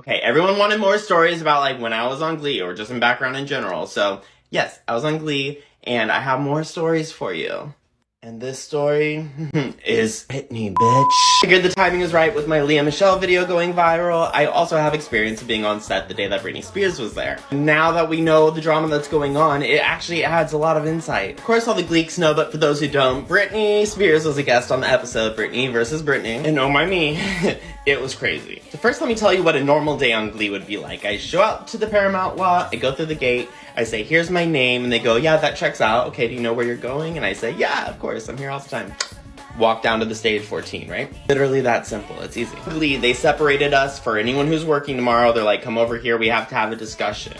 Okay, everyone wanted more stories about like when I was on Glee or just in background in general. So yes, I was on Glee and I have more stories for you. And this story is Britney, bitch. I figured the timing was right with my Leah Michelle video going viral. I also have experience of being on set the day that Britney Spears was there. Now that we know the drama that's going on, it actually adds a lot of insight. Of course, all the Gleeks know, but for those who don't, Britney Spears was a guest on the episode Britney versus Brittany. And oh my me, it was crazy. So first, let me tell you what a normal day on Glee would be like. I show up to the Paramount lot, I go through the gate, I say, here's my name, and they go, yeah, that checks out. Okay, do you know where you're going? And I say, yeah, of course, I'm here all the time. Walk down to the stage 14, right? Literally that simple, it's easy. Glee, they separated us. For anyone who's working tomorrow, they're like, come over here, we have to have a discussion.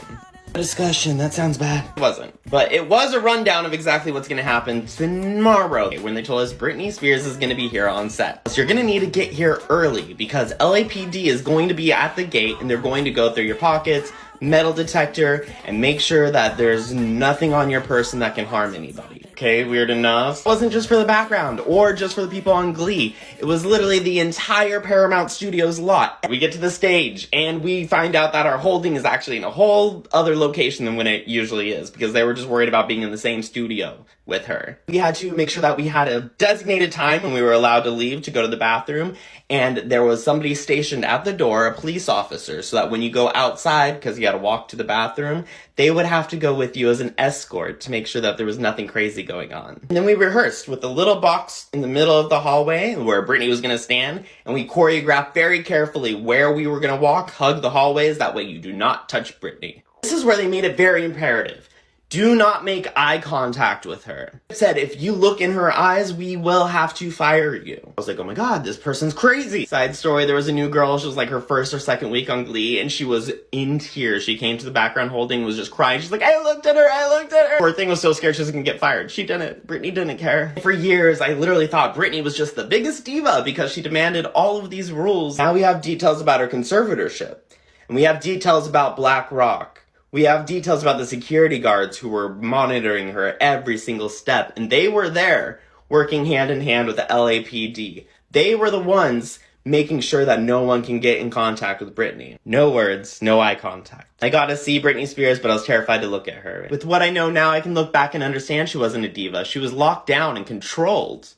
A discussion, that sounds bad. It wasn't. But it was a rundown of exactly what's gonna happen tomorrow when they told us Britney Spears is gonna be here on set. So you're gonna need to get here early because LAPD is going to be at the gate and they're going to go through your pockets, metal detector, and make sure that there's nothing on your person that can harm anybody. Okay, weird enough. It wasn't just for the background or just for the people on Glee. It was literally the entire Paramount Studios lot. We get to the stage and we find out that our holding is actually in a whole other location than when it usually is because they were just worried about being in the same studio with her. We had to make sure that we had a designated time when we were allowed to leave to go to the bathroom, and there was somebody stationed at the door, a police officer, so that when you go outside, because you had to walk to the bathroom, they would have to go with you as an escort to make sure that there was nothing crazy going on. And then we rehearsed with a little box in the middle of the hallway where Brittany was going to stand, and we choreographed very carefully where we were going to walk, hug the hallways, that way you do not touch Brittany. This is where they made it very imperative. Do not make eye contact with her. It said, if you look in her eyes, we will have to fire you. I was like, oh my god, this person's crazy. Side story, there was a new girl, she was like her first or second week on Glee, and she was in tears. She came to the background holding, was just crying. She's like, I looked at her. Poor thing was so scared she was gonna get fired. She didn't. Brittany didn't care. For years, I literally thought Brittany was just the biggest diva because she demanded all of these rules. Now we have details about her conservatorship, and we have details about Black Rock. We have details about the security guards who were monitoring her every single step, and they were there working hand in hand with the LAPD. They were the ones making sure that no one can get in contact with Brittany. No words, no eye contact. I got to see Britney Spears, but I was terrified to look at her. With what I know now, I can look back and understand she wasn't a diva. She was locked down and controlled.